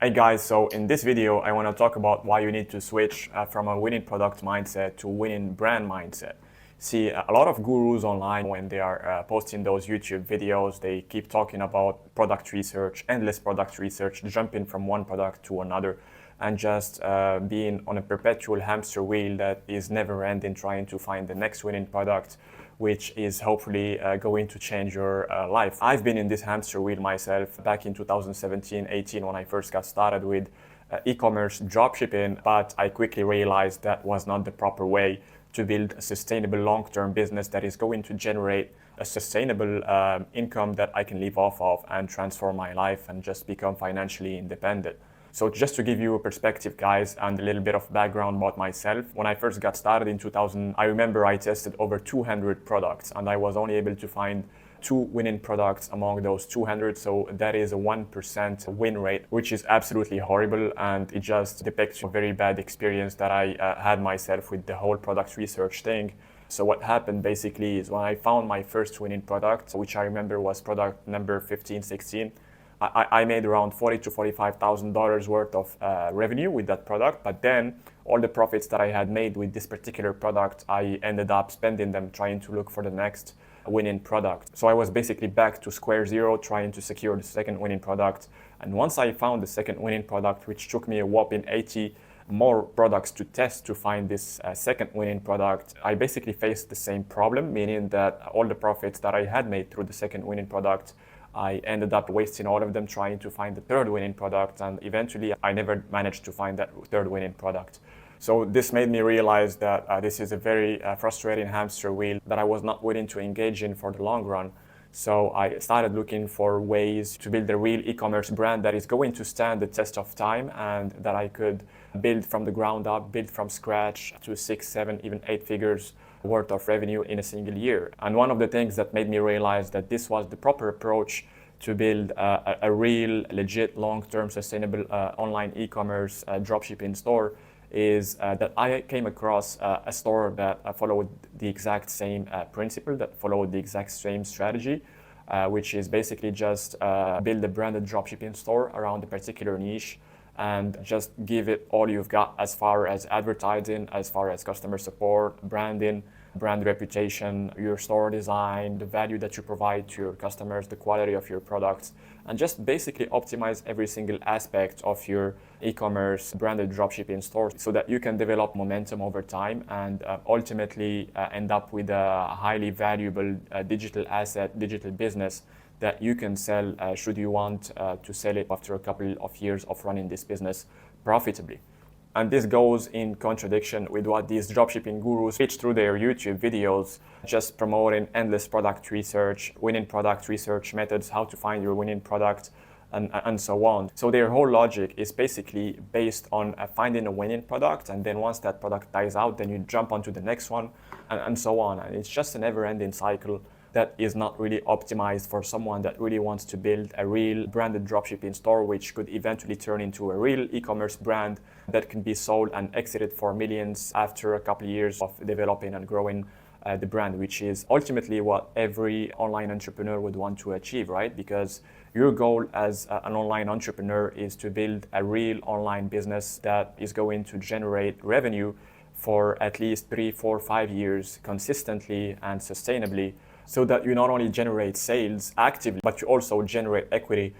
Hey guys, so in this video, I want to talk about why you need to switch from a winning product mindset to winning brand mindset. See, a lot of gurus online, when they are posting those YouTube videos, they keep talking about product research, endless product research, jumping from one product to another, and just being on a perpetual hamster wheel that is never ending, trying to find the next winning product, which is hopefully going to change your life. I've been in this hamster wheel myself back in 2017-18 when I first got started with e-commerce dropshipping, but I quickly realized that was not the proper way to build a sustainable long-term business that is going to generate a sustainable income that I can live off of and transform my life and just become financially independent. So just to give you a perspective, guys, and a little bit of background about myself, when I first got started in 2000, I remember I tested over 200 products and I was only able to find 2 winning products among those 200. So that is a 1% win rate, which is absolutely horrible. And it just depicts a very bad experience that I had myself with the whole product research thing. So what happened basically is when I found my first winning product, which I remember was product number 1516, I made around $40,000 to $45,000 worth of revenue with that product, but then all the profits that I had made with this particular product, I ended up spending them trying to look for the next winning product. So I was basically back to square zero trying to secure the second winning product. And once I found the second winning product, which took me a whopping 80 more products to test to find this second winning product, I basically faced the same problem, meaning that all the profits that I had made through the second winning product, I ended up wasting all of them trying to find the third winning product, and eventually I never managed to find that third winning product. So this made me realize that this is a very frustrating hamster wheel that I was not willing to engage in for the long run. So I started looking for ways to build a real e-commerce brand that is going to stand the test of time and that I could build from the ground up, build from scratch to 6, 7, even 8 figures worth of revenue in a single year. And one of the things that made me realize that this was the proper approach to build a real, legit, long-term, sustainable online e-commerce dropshipping store is that I came across a store that followed the exact same principle, that followed the exact same strategy, which is basically just build a branded dropshipping store around a particular niche and just give it all you've got as far as advertising, as far as customer support, branding, brand reputation, your store design, the value that you provide to your customers, the quality of your products, and just basically optimize every single aspect of your e-commerce branded dropshipping store so that you can develop momentum over time and ultimately end up with a highly valuable digital asset, digital business that you can sell should you want to sell it after a couple of years of running this business profitably. And this goes in contradiction with what these dropshipping gurus pitch through their YouTube videos, just promoting endless product research, winning product research methods, how to find your winning product, and so on. So their whole logic is basically based on finding a winning product, and then once that product dies out, then you jump onto the next one, and so on. And it's just a never-ending cycle that is not really optimized for someone that really wants to build a real branded dropshipping store, which could eventually turn into a real e-commerce brand that can be sold and exited for millions after a couple of years of developing and growing the brand, which is ultimately what every online entrepreneur would want to achieve, right? Because your goal as an online entrepreneur is to build a real online business that is going to generate revenue for at least 3, 4, 5 years consistently and sustainably, so that you not only generate sales actively, but you also generate equity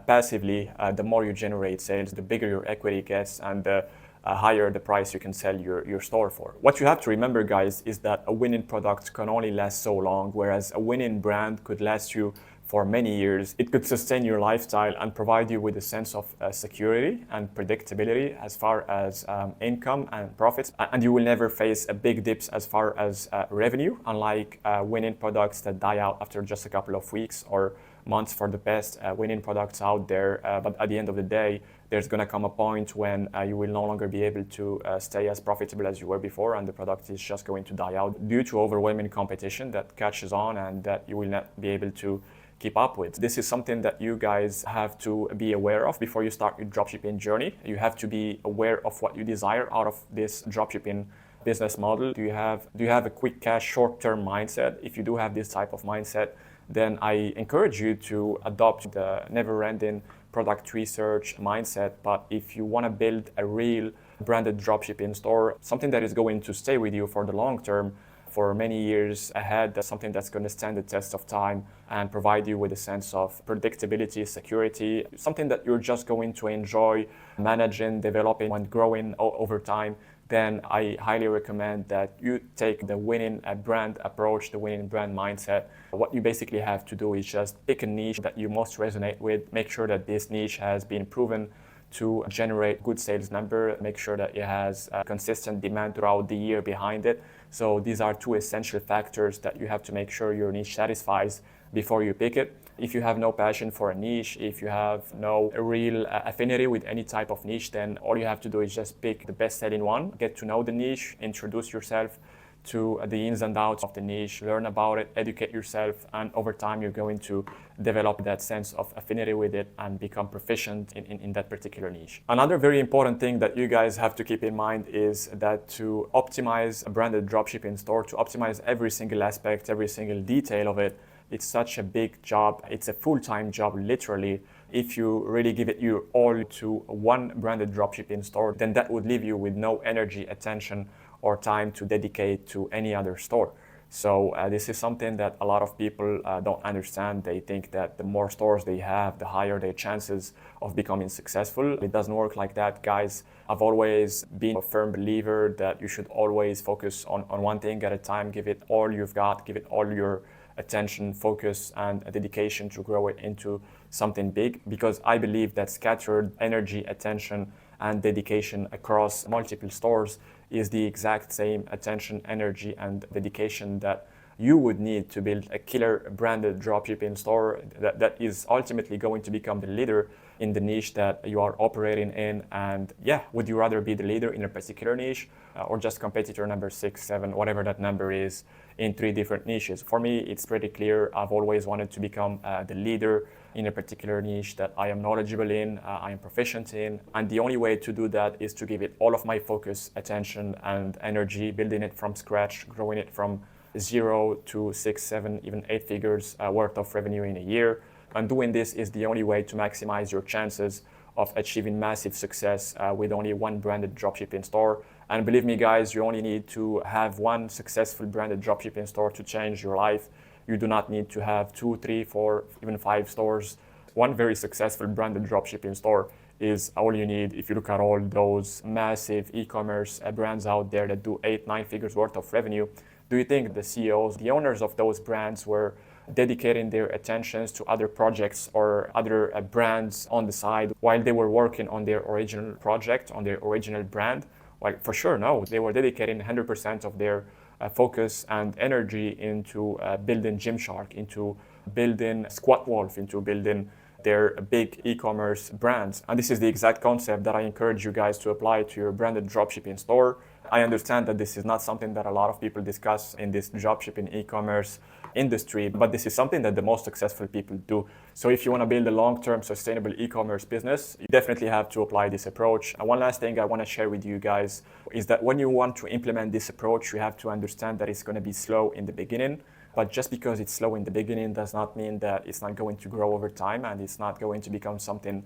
passively. The more you generate sales, the bigger your equity gets and the higher the price you can sell your store for. What you have to remember, guys, is that a winning product can only last so long, whereas a winning brand could last you for many years. It could sustain your lifestyle and provide you with a sense of security and predictability as far as income and profits. And you will never face a big dips as far as revenue, unlike winning products that die out after just a couple of weeks or months for the best winning products out there. But at the end of the day, there's going to come a point when you will no longer be able to stay as profitable as you were before, and the product is just going to die out due to overwhelming competition that catches on and that you will not be able to keep up with. This is something that you guys have to be aware of before you start your dropshipping journey. You have to be aware of what you desire out of this dropshipping business model. Do you have a quick cash, short-term mindset? If you do have this type of mindset, then I encourage you to adopt the never-ending product research mindset, but if you want to build a real branded dropshipping store, something that is going to stay with you for the long term, for many years ahead, that's something that's going to stand the test of time and provide you with a sense of predictability, security, something that you're just going to enjoy managing, developing, and growing over time, then I highly recommend that you take the winning brand approach, the winning brand mindset. What you basically have to do is just pick a niche that you most resonate with, make sure that this niche has been proven to generate good sales number, make sure that it has consistent demand throughout the year behind it. So these are two essential factors that you have to make sure your niche satisfies before you pick it. If you have no passion for a niche, if you have no real affinity with any type of niche, then all you have to do is just pick the best selling one, get to know the niche, introduce yourself to the ins and outs of the niche, learn about it, educate yourself, and over time you're going to develop that sense of affinity with it and become proficient in that particular niche. Another very important thing that you guys have to keep in mind is that to optimize a branded dropshipping store, to optimize every single aspect, every single detail of it, it's such a big job. It's a full-time job, literally. If you really give it your all to one branded dropshipping store, then that would leave you with no energy, attention, or time to dedicate to any other store. So this is something that a lot of people don't understand. They think that the more stores they have, the higher their chances of becoming successful. It doesn't work like that, guys. I've always been a firm believer that you should always focus on one thing at a time. Give it all you've got, give it all your attention, focus, and a dedication to grow it into something big, because I believe that scattered energy, attention, and dedication across multiple stores is the exact same attention, energy, and dedication that you would need to build a killer branded dropshipping store that is ultimately going to become the leader in the niche that you are operating in. And yeah, would you rather be the leader in a particular niche or just competitor number 6, 7, whatever that number is, in 3 different niches? For me, it's pretty clear. I've always wanted to become the leader in a particular niche that I am knowledgeable in, I am proficient in. And the only way to do that is to give it all of my focus, attention, and energy, building it from scratch, growing it from 0 to 6, 7, even 8 figures worth of revenue in a year. And doing this is the only way to maximize your chances of achieving massive success with only one branded dropshipping store. And believe me, guys, you only need to have one successful branded dropshipping store to change your life. You do not need to have 2, 3, 4, even 5 stores. One very successful branded dropshipping store is all you need. If you look at all those massive e-commerce brands out there that do 8, 9 figures worth of revenue, do you think the CEOs, the owners of those brands were dedicating their attentions to other projects or other brands on the side while they were working on their original project, on their original brand? Well, for sure, no. They were dedicating 100% of their focus and energy into building Gymshark, into building Squat Wolf, into building their big e-commerce brands. And this is the exact concept that I encourage you guys to apply to your branded dropshipping store. I understand that this is not something that a lot of people discuss in this dropshipping e-commerce industry, but this is something that the most successful people do. So if you want to build a long-term sustainable e-commerce business, you definitely have to apply this approach. And one last thing I want to share with you guys is that when you want to implement this approach, you have to understand that it's going to be slow in the beginning. But just because it's slow in the beginning does not mean that it's not going to grow over time and it's not going to become something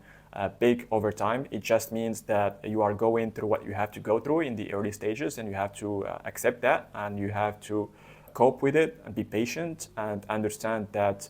big over time. It just means that you are going through what you have to go through in the early stages, and you have to accept that, and you have to cope with it and be patient and understand that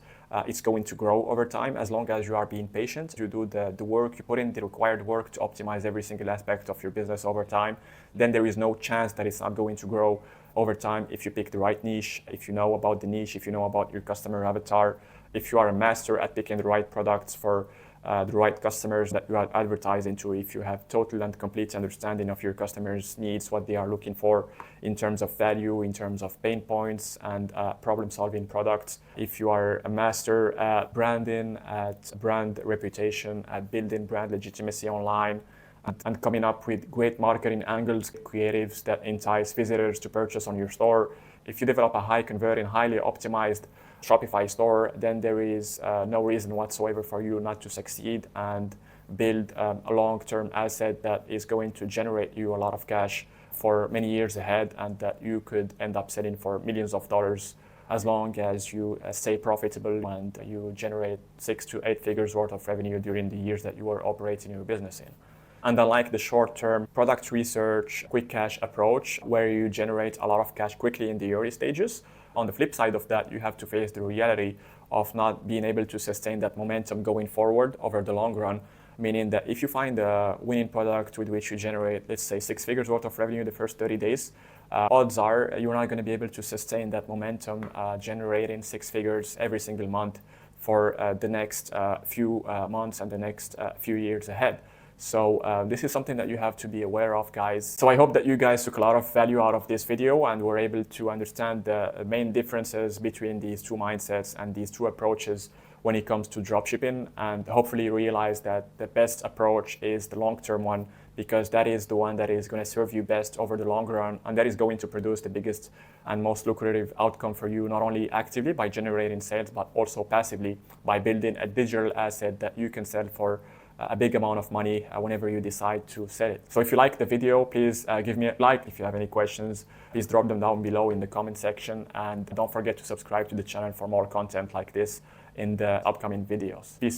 it's going to grow over time. As long as you are being patient, you do the work, you put in the required work to optimize every single aspect of your business over time, then there is no chance that it's not going to grow over time if you pick the right niche, if you know about the niche, if you know about your customer avatar, if you are a master at picking the right products for the right customers that you are advertising to, if you have total and complete understanding of your customers' needs, what they are looking for in terms of value, in terms of pain points and problem-solving products. If you are a master at branding, at brand reputation, at building brand legitimacy online, and coming up with great marketing angles, creatives that entice visitors to purchase on your store. If you develop a high converting, highly optimized Shopify store, then there is no reason whatsoever for you not to succeed and build a long-term asset that is going to generate you a lot of cash for many years ahead, and that you could end up selling for millions of dollars as long as you stay profitable and you generate 6 to 8 figures worth of revenue during the years that you are operating your business in. And unlike the short-term product research, quick cash approach, where you generate a lot of cash quickly in the early stages, on the flip side of that, you have to face the reality of not being able to sustain that momentum going forward over the long run, meaning that if you find a winning product with which you generate, let's say, 6 figures worth of revenue the first 30 days, odds are you're not going to be able to sustain that momentum, generating 6 figures every single month for the next few months and the next few years ahead. So this is something that you have to be aware of, guys. So I hope that you guys took a lot of value out of this video and were able to understand the main differences between these two mindsets and these two approaches when it comes to dropshipping, and hopefully realize that the best approach is the long-term one, because that is the one that is going to serve you best over the long run, and that is going to produce the biggest and most lucrative outcome for you, not only actively by generating sales, but also passively by building a digital asset that you can sell for a big amount of money whenever you decide to sell it. So if you like the video, please give me a like. If you have any questions, please drop them down below in the comment section, and don't forget to subscribe to the channel for more content like this in the upcoming videos. Peace.